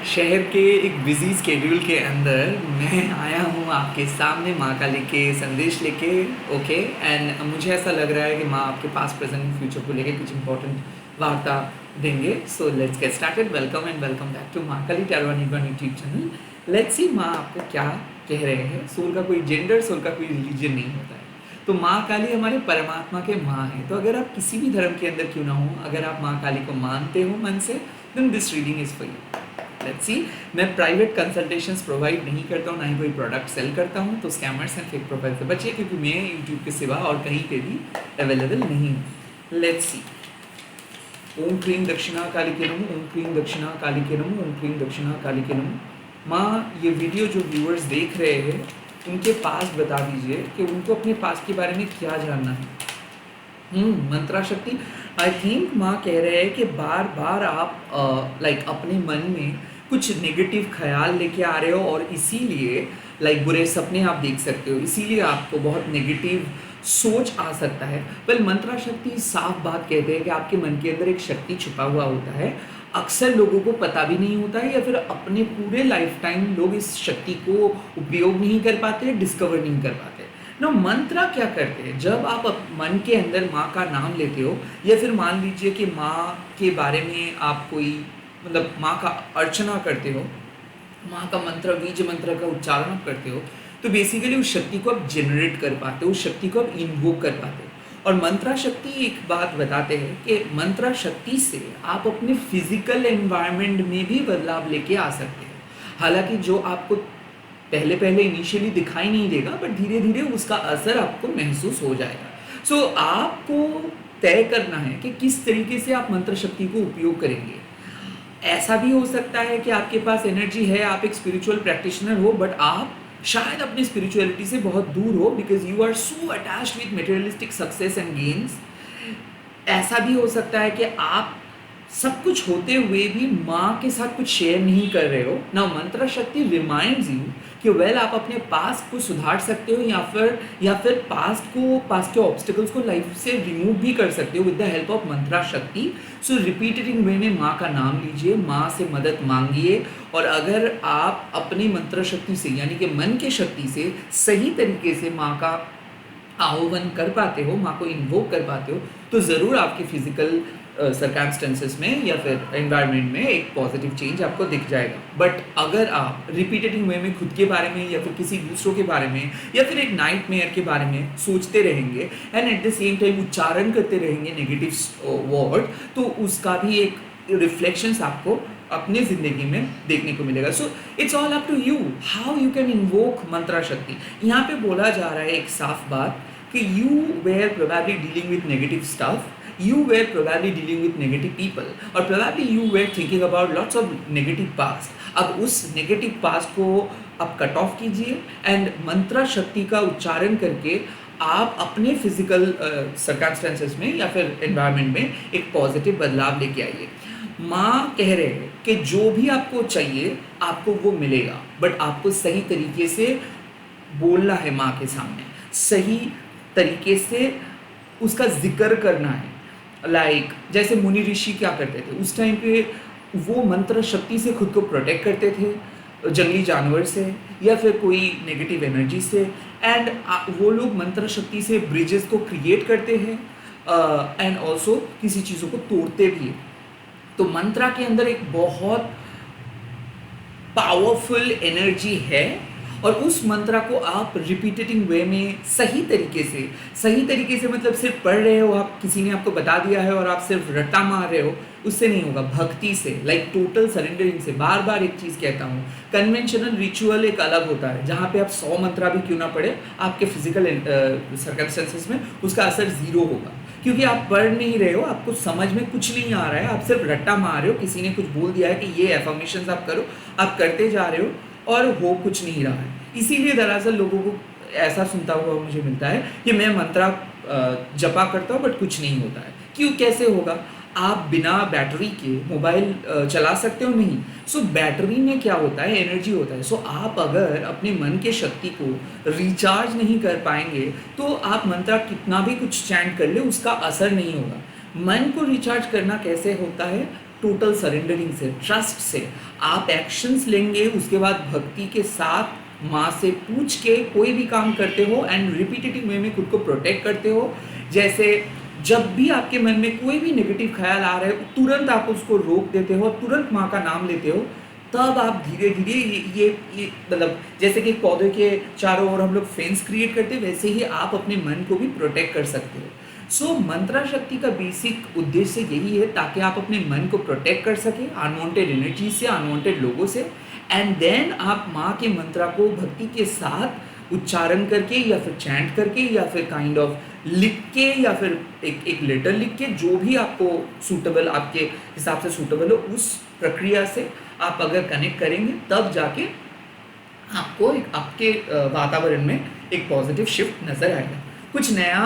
शहर के एक बिजी स्केड्यूल के अंदर मैं आया हूँ आपके सामने माँ का लेके संदेश लेके। ओके एंड मुझे ऐसा लग रहा है कि माँ आपके पास प्रेजेंट फ्यूचर को लेके कुछ इंपॉर्टेंट वार्ता देंगे। So let's get started. Welcome and welcome back to Maa Kali tarot YouTube channel. Let's see माँ आपको क्या कह रहे हैं। सोल का कोई जेंडर, सोल का कोई रिलीजन नहीं होता है। तो माँ काली हमारे परमात्मा के माँ है। तो अगर आप किसी भी धर्म के अंदर क्यों ना हो, अगर आप माँ काली को मानते हो मन से, then this reading is for you. Let's see. मैं प्राइवेट कंसल्टेशंस प्रोवाइड नहीं करता हूँ, ना ही कोई प्रोडक्ट सेल करता हूँ। तो स्कैमर्स एंड फेक प्रोफाइल से बचिए, क्योंकि मैं यूट्यूब के सिवा और कहीं पे भी अवेलेबल नहीं हूँ। Let's see. ओम क्रीम दक्षिणा काली के नमः, ओम क्रीम दक्षिणा काली के नमः, ओम क्रीम दक्षिणा काली के नमः। माँ, ये वीडियो जो व्यूअर्स देख रहे हैं उनके पास बता दीजिए कि उनको अपने पास के बारे में क्या जानना है। मंत्रा शक्ति। आई थिंक माँ कह रहे हैं कि बार बार आप अपने मन में कुछ नेगेटिव ख्याल लेके आ रहे हो और इसीलिए बुरे सपने आप देख सकते हो, इसीलिए आपको बहुत नेगेटिव सोच आ सकता है। पर मंत्रा शक्ति साफ बात कहते हैं कि आपके मन के अंदर एक शक्ति छुपा हुआ होता है। अक्सर लोगों को पता भी नहीं होता है, या फिर अपने पूरे लाइफ टाइम लोग इस शक्ति को उपयोग नहीं कर पाते, डिस्कवर नहीं कर पाते ना। मंत्रा क्या करते हैं, जब आप मन के अंदर माँ का नाम लेते हो, या फिर मान लीजिए कि माँ के बारे में आप कोई माँ का अर्चना करते हो, माँ का मंत्र, बीज मंत्र का उच्चारण आप करते हो, तो बेसिकली उस शक्ति को आप जनरेट कर पाते हो, उस शक्ति को आप इन्वोक कर पाते हो। और मंत्रा शक्ति एक बात बताते हैं कि मंत्रा शक्ति से आप अपने फिजिकल एनवायरनमेंट में भी बदलाव लेके आ सकते हैं। हालांकि जो आपको पहले पहले इनिशियली दिखाई नहीं देगा, बट धीरे धीरे उसका असर आपको महसूस हो जाएगा। सो आपको तय करना है कि किस तरीके से आप मंत्र शक्ति को उपयोग करेंगे। ऐसा भी हो सकता है कि आपके पास एनर्जी है, आप एक स्पिरिचुअल प्रैक्टिशनर हो, बट आप शायद अपनी स्पिरिचुअलिटी से बहुत दूर हो, because you are so attached with materialistic success and gains. ऐसा भी हो सकता है कि आप सब कुछ होते हुए भी माँ के साथ कुछ शेयर नहीं कर रहे हो ना। मंत्र शक्ति रिमाइंड्स यू कि आप अपने पास्ट को सुधार सकते हो, या फिर पास्ट के ऑब्स्टिकल्स को लाइफ से रिमूव भी कर सकते हो विद द हेल्प ऑफ मंत्रा शक्ति। सो रिपीटेड वे में माँ का नाम लीजिए, माँ से मदद मांगिए, और अगर आप अपनी मंत्र शक्ति से यानी कि मन के शक्ति से सही तरीके से माँ का आह्वान कर पाते हो, माँ को इन्वोक कर पाते हो, तो ज़रूर आपके फिजिकल सर्कमस्टेंसेस में या फिर एनवायरनमेंट में एक पॉजिटिव चेंज आपको दिख जाएगा। बट अगर आप रिपीटेटिव वे में खुद के बारे में या फिर किसी दूसरों के बारे में या फिर एक नाइटमेयर के बारे में सोचते रहेंगे and at the same time उच्चारण करते रहेंगे नेगेटिव वर्ड, तो उसका भी एक रिफ्लेक्शंस आपको अपनी जिंदगी में देखने को मिलेगा। So it's all up to you how you can invoke mantra shakti. यहाँ पे बोला जा रहा है एक साफ बात कि you were probably dealing with negative stuff, you were probably dealing with negative people, or probably you were thinking about lots of negative past. अब उस negative past को आप कट ऑफ कीजिए एंड मंत्रा शक्ति का उच्चारण करके आप अपने फिजिकल सर्कमस्टेंसेस में या फिर एनवायरनमेंट में एक पॉजिटिव बदलाव लेके आइए। माँ कह रहे हैं कि जो भी आपको चाहिए आपको वो मिलेगा, बट आपको सही तरीके से बोलना है माँ के सामने, सही तरीके से उसका जिक्र करना है। जैसे मुनि ऋषि क्या करते थे उस टाइम पे, वो मंत्र शक्ति से खुद को प्रोटेक्ट करते थे जंगली जानवर से या फिर कोई नेगेटिव एनर्जी से, एंड वो लोग मंत्र शक्ति से ब्रिजेस को क्रिएट करते हैं एंड ऑल्सो किसी चीज़ों को तोड़ते भी हैं। तो मंत्रा के अंदर एक बहुत पावरफुल एनर्जी है, और उस मंत्रा को आप रिपीटेटिंग वे में सही तरीके से मतलब सिर्फ पढ़ रहे हो, आप किसी ने आपको बता दिया है और आप सिर्फ रट्टा मार रहे हो, उससे नहीं होगा। भक्ति से, टोटल सरेंडरिंग से। बार बार एक चीज़ कहता हूँ, कन्वेंशनल रिचुअल एक अलग होता है, जहाँ पे आप 100 मंत्रा भी क्यों ना पढ़े, आपके फिजिकल सर्कमस्टेंसेस में उसका असर 0 होगा, क्योंकि आप पढ़ नहीं रहे हो, आपको समझ में कुछ नहीं आ रहा है, आप सिर्फ रट्टा मार रहे हो। किसी ने कुछ बोल दिया है कि ये एफर्मेशंस आप करो, आप करते जा रहे हो और हो कुछ नहीं रहा है। इसीलिए दरअसल लोगों को ऐसा सुनता हुआ मुझे मिलता है कि मैं मंत्रा जपा करता हूँ बट कुछ नहीं होता है। क्यों, कैसे होगा? आप बिना बैटरी के मोबाइल चला सकते हो? नहीं। सो बैटरी में क्या होता है, एनर्जी होता है। सो आप अगर अपने मन के शक्ति को रिचार्ज नहीं कर पाएंगे तो आप मंत्र कितना भी कुछ चैंट कर ले, उसका असर नहीं होगा। मन को रिचार्ज करना कैसे होता है? टोटल सरेंडरिंग से, ट्रस्ट से आप एक्शंस लेंगे, उसके बाद भक्ति के साथ माँ से पूछ के कोई भी काम करते हो एंड रिपीटेटिव वे में खुद को प्रोटेक्ट करते हो। जैसे जब भी आपके मन में कोई भी नेगेटिव ख्याल आ रहा है, तुरंत आप उसको रोक देते हो, तुरंत माँ का नाम लेते हो, तब आप धीरे धीरे ये मतलब जैसे कि पौधे के चारों ओर हम लोग फेंस क्रिएट करते हैं, वैसे ही आप अपने मन को भी प्रोटेक्ट कर सकते हो। सो मंत्रा शक्ति का बेसिक उद्देश्य यही है ताकि आप अपने मन को प्रोटेक्ट कर सकें अनवांटेड एनर्जी से, अनवांटेड लोगों से, एंड देन आप माँ के मंत्रा को भक्ति के साथ उच्चारण करके या फिर चैंट करके या फिर काइंड ऑफ लिख के या फिर एक लेटर लिख के, जो भी आपको सूटेबल, आपके हिसाब से सूटेबल हो, उस प्रक्रिया से आप अगर कनेक्ट करेंगे तब जाके आपको आपके वातावरण में एक पॉजिटिव शिफ्ट नज़र आएगा। कुछ नया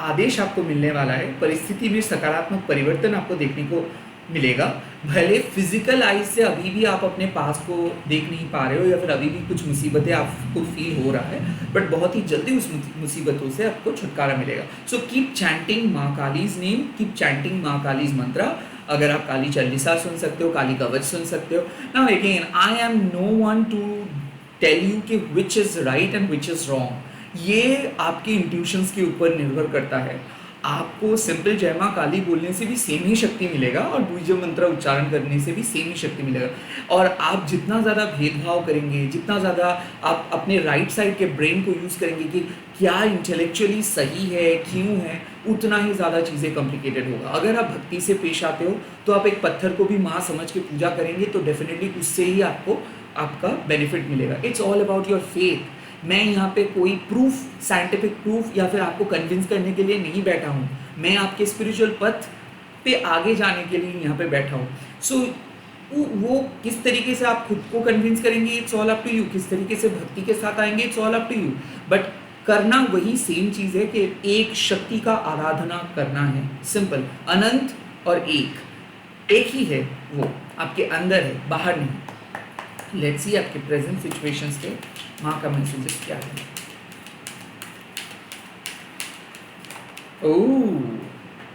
आदेश आपको मिलने वाला है, परिस्थिति में सकारात्मक परिवर्तन आपको देखने को मिलेगा। भले फिजिकल आइज से अभी भी आप अपने पास को देख नहीं पा रहे हो या फिर अभी भी कुछ मुसीबतें आपको फील हो रहा है, बट बहुत ही जल्दी उस मुसीबतों से आपको छुटकारा मिलेगा। सो कीप चैंटिंग माँ कालीज नेम, कीप चैंटिंग माँ कालीज मंत्रा। अगर आप काली चालीसा सुन सकते हो, काली कवच सुन सकते हो। Now again, I am no one to tell you कि which is right and which is wrong. ये आपके इंट्यूशंस के ऊपर निर्भर करता है। आपको सिंपल जय माँ काली बोलने से भी सेम ही शक्ति मिलेगा और बीज मंत्र उच्चारण करने से भी सेम ही शक्ति मिलेगा। और आप जितना ज़्यादा भेदभाव करेंगे, जितना ज़्यादा आप अपने राइट साइड के ब्रेन को यूज़ करेंगे कि क्या इंटेलेक्चुअली सही है, क्यों है, उतना ही ज़्यादा चीज़ें कॉम्प्लिकेटेड होगा। अगर आप भक्ति से पेश आते हो तो आप एक पत्थर को भी माँ समझ के पूजा करेंगे तो डेफिनेटली उससे ही आपको आपका बेनिफिट मिलेगा। It's all about your faith. मैं यहाँ पे कोई प्रूफ, साइंटिफिक प्रूफ या फिर आपको कन्विंस करने के लिए नहीं बैठा हूँ। मैं आपके स्पिरिचुअल पथ पे आगे जाने के लिए यहाँ पे बैठा हूँ। सो वो किस तरीके से आप खुद को कन्विंस करेंगे, it's all up to you. किस तरीके से भक्ति के साथ आएंगे, it's all up to you. But करना वही सेम चीज़ है कि एक शक्ति का आराधना करना है। सिंपल, अनंत और एक ही है, वो आपके अंदर है, बाहर नहीं। लेट्स सी आपके प्रेजेंट सिचुएशंस के माँ का मैसेजेस क्या है। ओह,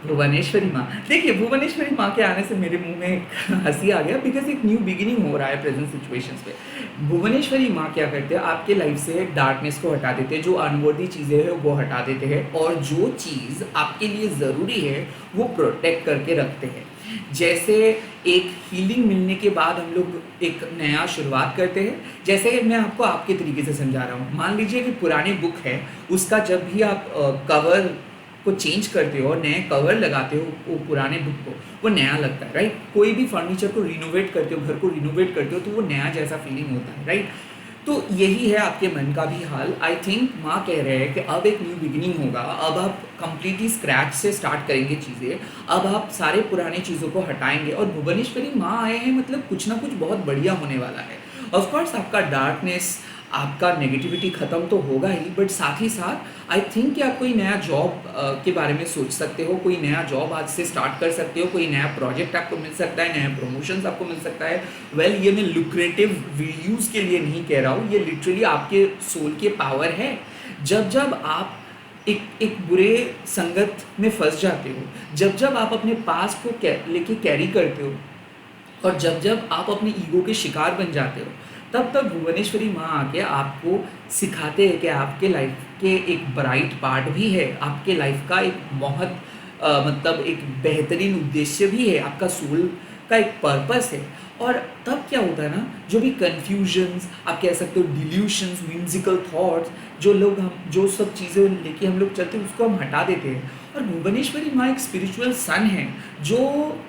भुवनेश्वरी माँ। देखिए, भुवनेश्वरी माँ के आने से मेरे मुंह में हंसी आ गया, बिकॉज एक न्यू बिगिनिंग हो रहा है प्रेजेंट सिचुएशंस पे। भुवनेश्वरी माँ क्या करते हैं, आपके लाइफ से डार्कनेस को हटा देते हैं, जो अनवर्दी चीज़ें हैं वो हटा देते हैं, और जो चीज़ आपके लिए ज़रूरी है वो प्रोटेक्ट करके रखते हैं। जैसे एक हीलिंग मिलने के बाद हम लोग एक नया शुरुआत करते हैं। जैसे मैं आपको आपके तरीके से समझा रहा हूँ। मान लीजिए कि पुरानी बुक है, उसका जब भी आप कवर को चेंज करते हो और नए कवर लगाते हो वो पुराने बुक को, वो नया लगता है, राइट। कोई भी फर्नीचर को रिनोवेट करते हो, घर को रिनोवेट करते हो, तो वो नया जैसा फीलिंग होता है, राइट। तो यही है आपके मन का भी हाल। आई थिंक माँ कह रहे हैं कि अब एक न्यू बिगिनिंग होगा, अब आप कंप्लीटली स्क्रैच से स्टार्ट करेंगे चीज़ें, अब आप सारे पुराने चीज़ों को हटाएंगे। और भुवनेश्वरी माँ आए हैं, मतलब कुछ ना कुछ बहुत बढ़िया होने वाला है। ऑफकोर्स आपका डार्कनेस, आपका नेगेटिविटी ख़त्म तो होगा ही, बट साथ ही साथ आई थिंक कि आप कोई नया जॉब के बारे में सोच सकते हो, कोई नया जॉब आज से स्टार्ट कर सकते हो, कोई नया प्रोजेक्ट आपको मिल सकता है, नया प्रमोशंस आपको मिल सकता है। वेल, ये मैं लुक्रेटिव वीडियोज़ के लिए नहीं कह रहा हूँ, ये लिटरली आपके सोल के पावर है। जब जब आप एक बुरे संगत में फंस जाते हो, जब जब आप अपने पास को लेके कैरी करते हो, और जब जब आप अपनी ईगो के शिकार बन जाते हो, तब तब भुवनेश्वरी माँ आके आपको सिखाते हैं कि आपके लाइफ के एक ब्राइट पार्ट भी है, आपके लाइफ का एक बहुत मतलब एक बेहतरीन उद्देश्य भी है, आपका सोल का एक पर्पस है। और तब क्या होता है ना, जो भी कन्फ्यूजन्स, आप कह सकते हो डिल्यूशंस, व्हिमसिकल थॉट्स, जो सब चीज़ें लेके हम लोग चलते हैं, उसको हम हटा देते हैं। और भुवनेश्वरी माँ एक स्पिरिचुअल सन है जो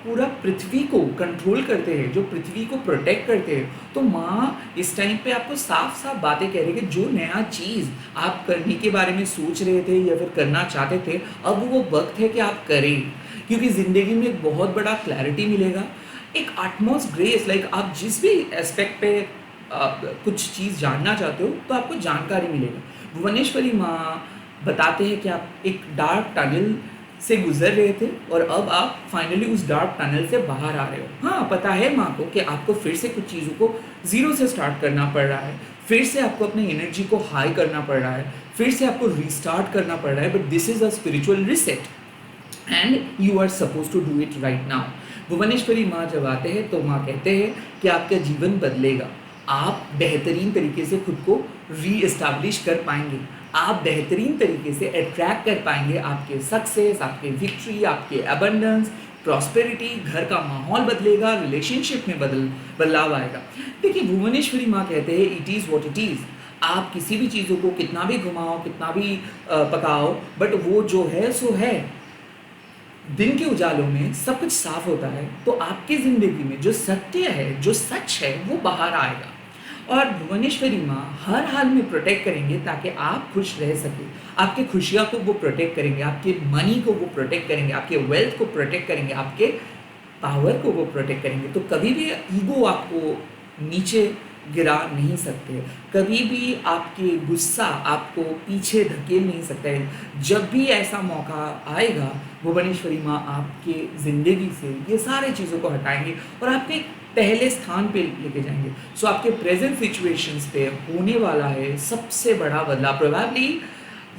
पूरा पृथ्वी को कंट्रोल करते हैं, जो पृथ्वी को प्रोटेक्ट करते हैं। तो माँ इस टाइम पे आपको साफ साफ बातें कह रही है कि जो नया चीज़ आप करने के बारे में सोच रहे थे या फिर करना चाहते थे, अब वो वक्त है कि आप करें, क्योंकि ज़िंदगी में एक बहुत बड़ा क्लैरिटी मिलेगा, एक आटमोस्ट ग्रेस। लाइक आप जिस भी एस्पेक्ट पे कुछ चीज़ जानना चाहते हो तो आपको जानकारी मिलेगा। भुवनेश्वरी माँ बताते हैं कि आप एक डार्क टनल से गुजर रहे थे और अब आप फाइनली उस डार्क टनल से बाहर आ रहे हो। हाँ, पता है माँ को कि आपको फिर से कुछ चीज़ों को ज़ीरो से स्टार्ट करना पड़ रहा है, फिर से आपको अपनी एनर्जी को हाई करना पड़ रहा है, फिर से आपको रीस्टार्ट करना पड़ रहा है, but this is a spiritual reset and you are supposed to do it right now. Bhuvaneshwari माँ जब आते हैं तो माँ कहते हैं कि आपका जीवन बदलेगा, आप बेहतरीन तरीके से खुद को री एस्टैब्लिश कर पाएंगे, आप बेहतरीन तरीके से अट्रैक्ट कर पाएंगे आपके सक्सेस, आपके विक्ट्री, आपके अबंडेंस, प्रॉस्पेरिटी, घर का माहौल बदलेगा, रिलेशनशिप में बदलाव आएगा। देखिए भुवनेश्वरी माँ कहते हैं it is what it is. आप किसी भी चीज़ों को कितना भी घुमाओ, कितना भी पकाओ, बट वो जो है सो है। दिन के उजालों में सब कुछ साफ होता है, तो आपकी ज़िंदगी में जो सत्य है, जो सच है, वो बाहर आएगा। और भुवनेश्वरी माँ हर हाल में प्रोटेक्ट करेंगे ताकि आप खुश रह सके। आपके खुशियाँ को वो प्रोटेक्ट करेंगे, आपके मनी को वो प्रोटेक्ट करेंगे, आपके वेल्थ को प्रोटेक्ट करेंगे, आपके पावर को वो प्रोटेक्ट करेंगे। तो कभी भी ईगो आपको नीचे गिरा नहीं सकते, कभी भी आपके गुस्सा आपको पीछे धकेल नहीं सकता है। जब भी ऐसा मौका आएगा, भुवनेश्वरी माँ आपके ज़िंदगी से ये सारे चीज़ों को हटाएंगे और आपके पहले स्थान पे लेके जाएंगे। सो आपके प्रेजेंट सिचुएशंस पे होने वाला है सबसे बड़ा बदलाव। प्रोबेबली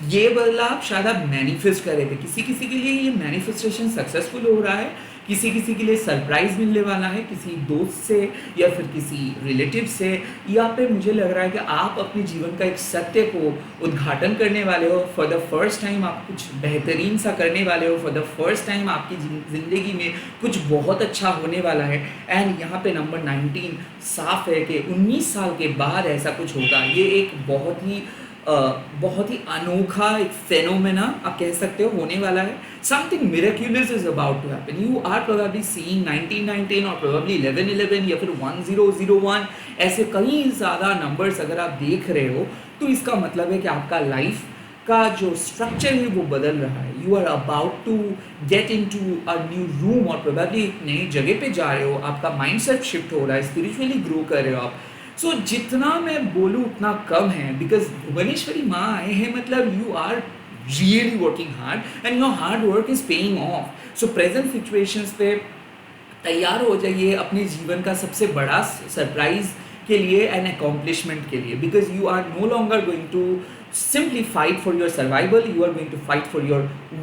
ये बदलाव शायद आप मैनिफेस्ट कर रहे थे, किसी किसी के लिए ये मैनिफेस्टेशन सक्सेसफुल हो रहा है, किसी किसी के लिए सरप्राइज मिलने वाला है, किसी दोस्त से या फिर किसी रिलेटिव से। या फिर मुझे लग रहा है कि आप अपने जीवन का एक सत्य को उद्घाटन करने वाले हो, फॉर द फर्स्ट टाइम आप कुछ बेहतरीन सा करने वाले हो, फॉर द फर्स्ट टाइम आपकी ज़िंदगी में कुछ बहुत अच्छा होने वाला है। एंड यहाँ पे नंबर 19 साफ है कि 19 साल के बाद ऐसा कुछ होगा। ये एक बहुत ही अनोखा एक फेनोमेना आप कह सकते हो होने वाला है। Something miraculous is about to happen. You are probably seeing 1919 और प्रोबेबली 1111 या फिर 1001, ऐसे कई ज़्यादा नंबर्स अगर आप देख रहे हो तो इसका मतलब है कि आपका लाइफ का जो स्ट्रक्चर है वो बदल रहा है। You are about to get into a new room और प्रोबेबली एक नई जगह पे जा रहे हो, आपका माइंडसेट शिफ्ट हो रहा है, स्पिरिचुअली ग्रो कर रहे हो आप। सो जितना मैं बोलूँ उतना कम है, बिकॉज भुवनेश्वरी माँ आए हैं मतलब you are really working hard and your hard work is paying off. So present situations पे तैयार हो जाइए अपने जीवन का सबसे बड़ा सरप्राइज के लिए एंड अकॉम्प्लिशमेंट के लिए, because you are no longer going to simply fight for your survival, you are going to fight for your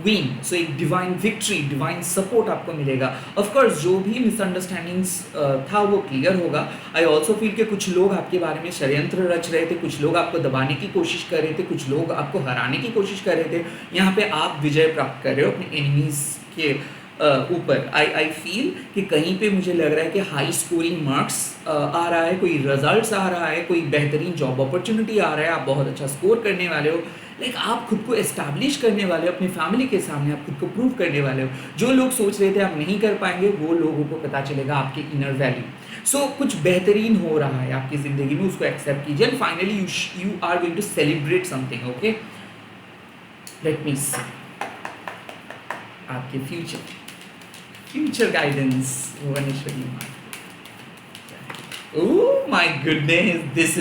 win. So एक divine victory, divine support आपको मिलेगा। Of course जो भी misunderstandings था वो clear होगा। I also feel कि कुछ लोग आपके बारे में षड्यंत्र रच रहे थे, कुछ लोग आपको दबाने की कोशिश कर रहे थे, कुछ लोग आपको हराने की कोशिश कर रहे थे। यहाँ पे आप विजय प्राप्त कर रहे हो अपने एनिमीज के ऊपर। आई फील कि कहीं पे मुझे लग रहा है कि हाई स्कोरिंग मार्क्स आ रहा है, कोई रिजल्ट्स आ रहा है, कोई बेहतरीन जॉब अपॉर्चुनिटी आ रहा है, आप बहुत अच्छा स्कोर करने वाले हो। लाइक आप खुद को एस्टैब्लिश करने वाले हो अपनी फैमिली के सामने, आप खुद को प्रूव करने वाले हो। जो लोग सोच रहे थे आप नहीं कर पाएंगे, वो लोगों को पता चलेगा आपके इनर वैल्यू। सो कुछ बेहतरीन हो रहा है आपकी ज़िंदगी में, उसको एक्सेप्ट कीजिए and finally you are going to celebrate something. Okay, let me see आपके फ्यूचर गाइडेंस भुवनेश्वरी माँ। Oh my goodness, this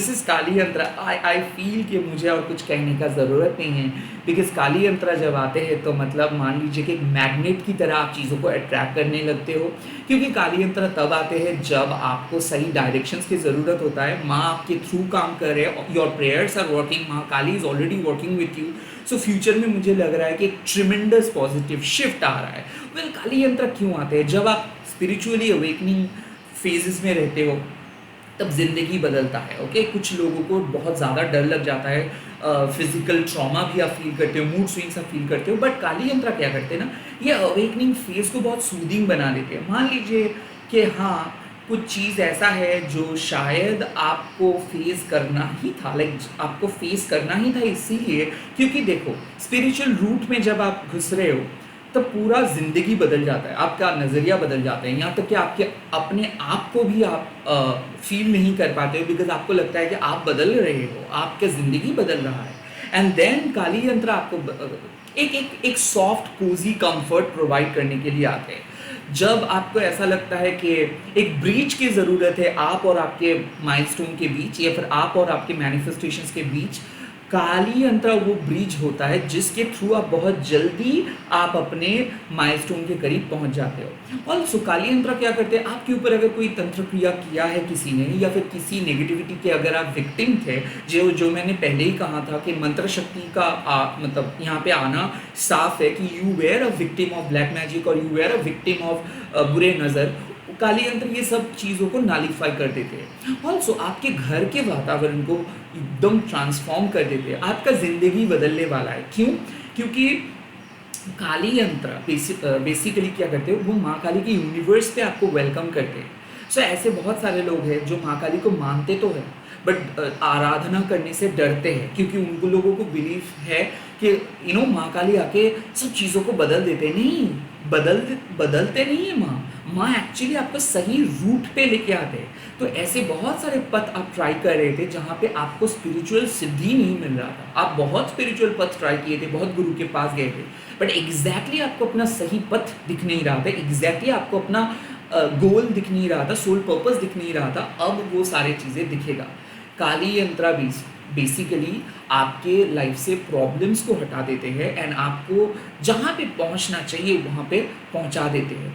is काली यंत्र। I feel कि मुझे और कुछ कहने का ज़रूरत नहीं है, बिकॉज काली यंत्र जब आते हैं तो मतलब मान लीजिए कि एक मैग्नेट की तरह आप चीज़ों को अट्रैक्ट करने लगते हो, क्योंकि काली यंत्र तब आते हैं जब आपको सही डायरेक्शंस की ज़रूरत होता है। माँ आपके थ्रू काम कर रहे हैं, your prayers are working, Maa Kali is already working with you. So future में मुझे लग रहा है कि एक ट्रिमेंडस पॉजिटिव शिफ्ट आ रहा है। वेल काली यंत्र क्यों आते हैं? जब आप स्पिरिचुअली अवेकनिंग फेजेस में रहते हो तब ज़िंदगी बदलता है। ओके, कुछ लोगों को बहुत ज़्यादा डर लग जाता है, फिजिकल ट्रॉमा भी आप फील करते हो, मूड स्विंग्स आप फील करते हो, बट काली यंत्र क्या करते हैं ना, ये अवेकनिंग फेज को बहुत सूदिंग बना देते हैं। मान लीजिए कि हाँ कुछ चीज़ ऐसा है जो शायद आपको फेस करना ही था, लाइक आपको फेस करना ही था इसीलिए क्योंकि देखो स्पिरिचुअल रूट में जब आप घुस रहे हो तब पूरा ज़िंदगी बदल जाता है, आपका नज़रिया बदल जाता है। यहाँ तक कि आपके अपने आप को भी आप फील नहीं कर पाते हो, बिकॉज आपको लगता है कि आप बदल रहे हो, आपका ज़िंदगी बदल रहा है। एंड देन काली यंत्र आपको एक सॉफ्ट कोजी कंफर्ट प्रोवाइड करने के लिए आते हैं। जब आपको ऐसा लगता है कि एक ब्रीच की ज़रूरत है आप और आपके माइलस्टोन के बीच, या फिर आप और आपके मैनिफेस्टेशंस के बीच, काली यंत्र वो ब्रिज होता है जिसके थ्रू आप बहुत जल्दी आप अपने माइलस्टोन के करीब पहुंच जाते हो। ऑल्सो काली यंत्र क्या करते हैं, आपके ऊपर अगर कोई तंत्र क्रिया किया है किसी ने, या फिर किसी नेगेटिविटी के अगर आप विक्टिम थे, जो जो मैंने पहले ही कहा था कि मंत्र शक्ति का मतलब यहाँ पे आना साफ है कि you were a victim of black magic और you were a victim of बुरे नज़र, काली यंत्र ये सब चीज़ों को नालीफाई कर देते हैं। ऑल्सो आपके घर के वातावरण को एकदम ट्रांसफॉर्म कर देते हैं, आपका ज़िंदगी बदलने वाला है। क्यों? क्योंकि काली यंत्र बेसिकली क्या करते हैं, वो माँ काली के यूनिवर्स पे आपको वेलकम करते हैं। सो ऐसे बहुत सारे लोग हैं जो माँ काली को मानते तो हैं बट आराधना करने से डरते हैं, क्योंकि उनको लोगों को बिलीफ है कि माँ काली आके सब चीज़ों को बदल देते। नहीं, बदलते नहीं है माँ एक्चुअली आपको सही रूट पे लेके आते हैं। तो ऐसे बहुत सारे पथ आप ट्राई कर रहे थे जहाँ पे आपको स्पिरिचुअल सिद्धि नहीं मिल रहा था, आप बहुत स्पिरिचुअल पथ ट्राई किए थे, बहुत गुरु के पास गए थे, बट एग्जैक्टली आपको अपना सही पथ दिख नहीं रहा था, एग्जैक्टली आपको अपना गोल दिख नहीं रहा था, सोल पर्पस दिख नहीं रहा था। अब वो सारी चीज़ें दिखेगा। काली यंत्रा बेसिकली आपके लाइफ से प्रॉब्लम्स को हटा देते हैं एंड आपको जहाँ पे पहुँचना चाहिए वहाँ पे पहुँचा देते हैं।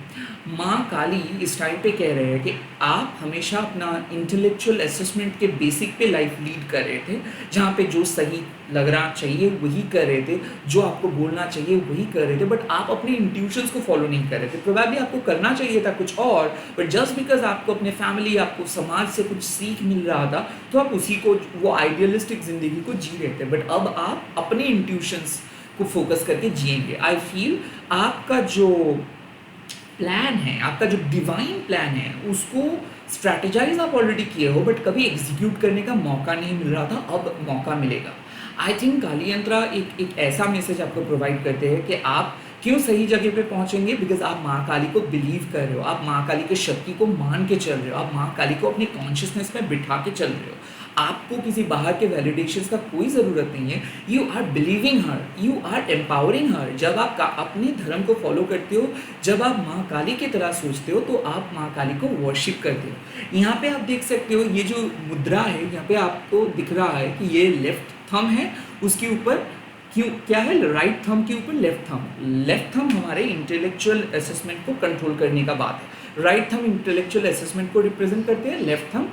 माँ काली इस टाइम पे कह रहे हैं कि आप हमेशा अपना इंटेलेक्चुअल असेसमेंट के बेसिक पे लाइफ लीड कर रहे थे, जहाँ पे जो सही लग रहा चाहिए वही कर रहे थे, जो आपको बोलना चाहिए वही कर रहे थे, बट आप अपने इंट्यूशंस को फॉलो नहीं कर रहे थे। प्रोबेबली आपको करना चाहिए था कुछ और, बट जस्ट बिकॉज आपको अपने फैमिली, आपको समाज से कुछ सीख मिल रहा था तो आप उसी को, वो आइडियलिस्टिक ज़िंदगी को जी रहे थे। बट अब आप अपने इंट्यूशंस को फोकस करके जिएंगे। आई फील आपका जो प्लान है, आपका जो डिवाइन प्लान है, उसको स्ट्रैटेजाइज आप ऑलरेडी किए हो बट कभी एग्जीक्यूट करने का मौका नहीं मिल रहा था, अब मौका मिलेगा। आई थिंक काली यंत्रा एक ऐसा मैसेज आपको प्रोवाइड करते हैं कि आप क्यों सही जगह पे पहुंचेंगे, बिकॉज आप माँ काली को बिलीव कर रहे हो, आप माँ काली के शक्ति को मान के चल रहे हो, आप माँ काली को अपनी कॉन्शियसनेस में बिठा के चल रहे हो। आपको किसी बाहर के वैलिडेशंस का कोई ज़रूरत नहीं है। You are believing her, you are empowering her. जब आप अपने धर्म को फॉलो करते हो, जब आप माँ काली की तरह सोचते हो, तो आप माँ काली को वर्शिप करते हो। यहाँ पे आप देख सकते हो, ये जो मुद्रा है यहाँ पे आपको दिख रहा है कि ये लेफ्ट थंब है, उसके ऊपर क्या है, राइट थंब के ऊपर लेफ्ट थंब। लेफ्ट थंब हमारे इंटेलेक्चुअल असेसमेंट को कंट्रोल करने का बात है, राइट थंब इंटेलेक्चुअल असेसमेंट को रिप्रेजेंट करते हैं, लेफ्ट थंब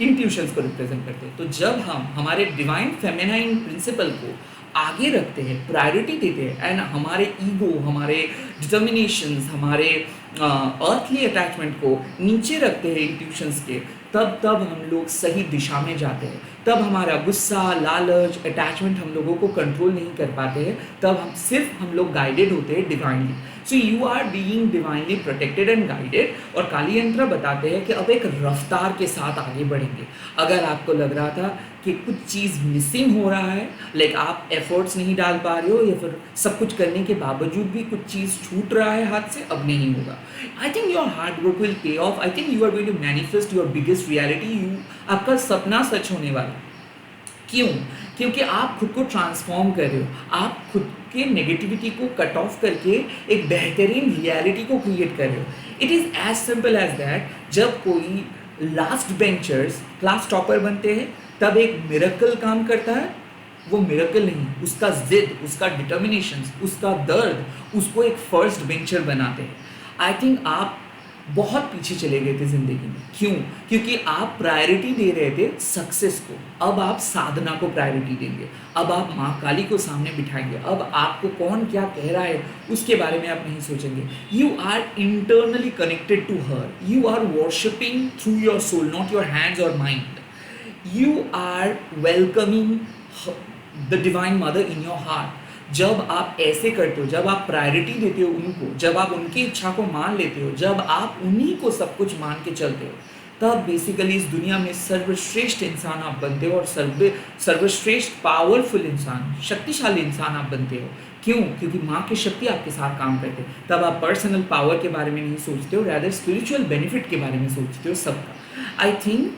इंट्यूशंस को रिप्रेजेंट करते हैं। तो जब हम हमारे डिवाइन फेमिनाइन प्रिंसिपल को आगे रखते हैं, प्रायोरिटी देते हैं, एंड हमारे ईगो, हमारे डिटर्मिनेशंस, हमारे अर्थली अटैचमेंट को नीचे रखते हैं इंट्यूशंस के, तब हम लोग सही दिशा में जाते हैं। तब हमारा गुस्सा, लालच, अटैचमेंट हम लोगों को कंट्रोल नहीं कर पाते हैं, तब हम लोग गाइडेड होते हैं divinely. So you are being divinely protected and guided. और काली यंत्र बताते हैं कि अब एक रफ्तार के साथ आगे बढ़ेंगे। अगर आपको लग रहा था कि कुछ चीज़ मिसिंग हो रहा है, लाइक आप एफर्ट्स नहीं डाल पा रहे हो, या फिर सब कुछ करने के बावजूद भी कुछ चीज़ छूट रहा है हाथ से, अब नहीं होगा। I think your hard work will pay off. I think you are going to manifest your biggest reality. आपका सपना सच होने वाला। क्यों? क्योंकि आप खुद को ट्रांसफॉर्म कर रहे हो, आप खुद के नेगेटिविटी को कट ऑफ करके एक बेहतरीन रियलिटी को क्रिएट कर रहे हो। It is as simple as that. जब कोई लास्ट बेंचर्स क्लास टॉपर बनते हैं, तब एक मिरेकल काम करता है। वो मिरेकल नहीं, उसका जिद, उसका डिटर्मिनेशन, उसका दर्द उसको एक फर्स्ट बेंचर बनाते हैं। आई थिंक आप बहुत पीछे चले गए थे ज़िंदगी में। क्यों? क्योंकि आप प्रायोरिटी दे रहे थे सक्सेस को, अब आप साधना को प्रायोरिटी देंगे, अब आप माँ काली को सामने बिठाएंगे, अब आपको कौन क्या कह रहा है उसके बारे में आप नहीं सोचेंगे। You are internally connected to her, you are worshipping through your soul, not your hands और mind. You are welcoming the divine mother in your heart. जब आप ऐसे करते हो, जब आप प्रायोरिटी देते हो उनको, जब आप उनकी इच्छा को मान लेते हो, जब आप उन्हीं को सब कुछ मान के चलते हो, तब बेसिकली इस दुनिया में सर्वश्रेष्ठ इंसान आप बनते हो और सर्वश्रेष्ठ पावरफुल इंसान, शक्तिशाली इंसान आप बनते हो। क्यों? क्योंकि माँ की शक्ति आपके साथ काम करते हैं। तब आप पर्सनल पावर के बारे में नहीं सोचते हो, रैदर स्पिरिचुअल बेनिफिट के बारे में सोचते हो सबका। आई थिंक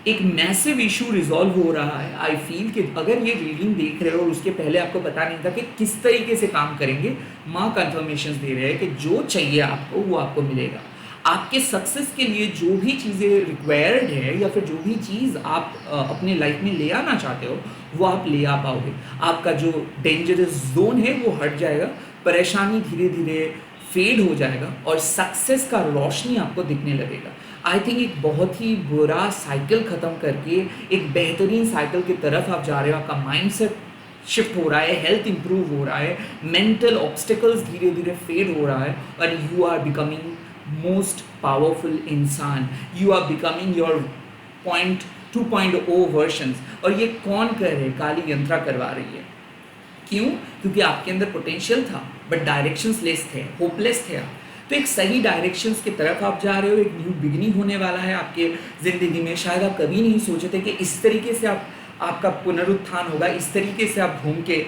एक मैसिव इशू रिजॉल्व हो रहा है। आई फील कि अगर ये रीडिंग देख रहे हो और उसके पहले आपको पता नहीं था कि किस तरीके से काम करेंगे, माँ कन्फर्मेशन दे रहे हैं कि जो चाहिए आपको वो आपको मिलेगा। आपके सक्सेस के लिए जो भी चीज़ें रिक्वायर्ड है या फिर जो भी चीज़ आप अपने लाइफ में ले आना चाहते हो वो आप ले आ पाओगे। आपका जो डेंजरस जोन है वो हट जाएगा, परेशानी धीरे धीरे फेड हो जाएगा और सक्सेस का रोशनी आपको दिखने लगेगा। आई थिंक एक बहुत ही बुरा साइकिल ख़त्म करके एक बेहतरीन साइकिल की तरफ आप जा रहे हो। आपका माइंडसेट शिफ्ट हो रहा है, हेल्थ इंप्रूव हो रहा है, मेंटल ऑब्स्टिकल्स धीरे धीरे फेड हो रहा है और you are becoming most powerful इंसान। You are becoming your point 2.0 versions. और ये कौन कर रहे? काली यंत्रा करवा रही है। क्यों? क्योंकि आपके अंदर पोटेंशियल था बट डायरेक्शंस लेस थे, होपलेस थे आप। तो एक सही डायरेक्शंस की तरफ आप जा रहे हो, एक न्यू बिगिनिंग होने वाला है आपके ज़िंदगी में। शायद आप कभी नहीं सोचे थे कि इस तरीके से आपका पुनरुत्थान होगा, इस तरीके से आप घूम के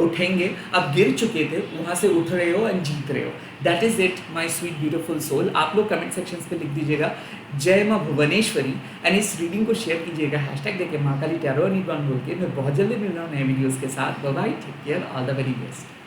उठेंगे। आप गिर चुके थे, वहाँ से उठ रहे हो एंड जीत रहे हो। That is it my sweet beautiful soul. आप लोग कमेंट सेक्शंस पे लिख दीजिएगा जय माँ भुवनेश्वरी एंड इस रीडिंग को शेयर कीजिएगा हैशटैग देके महाकाली टैरो बोल के। मैं बहुत जल्दी मिल रहा हूँ नए वीडियोज़ के साथ। Bye bye, take care, all the very best.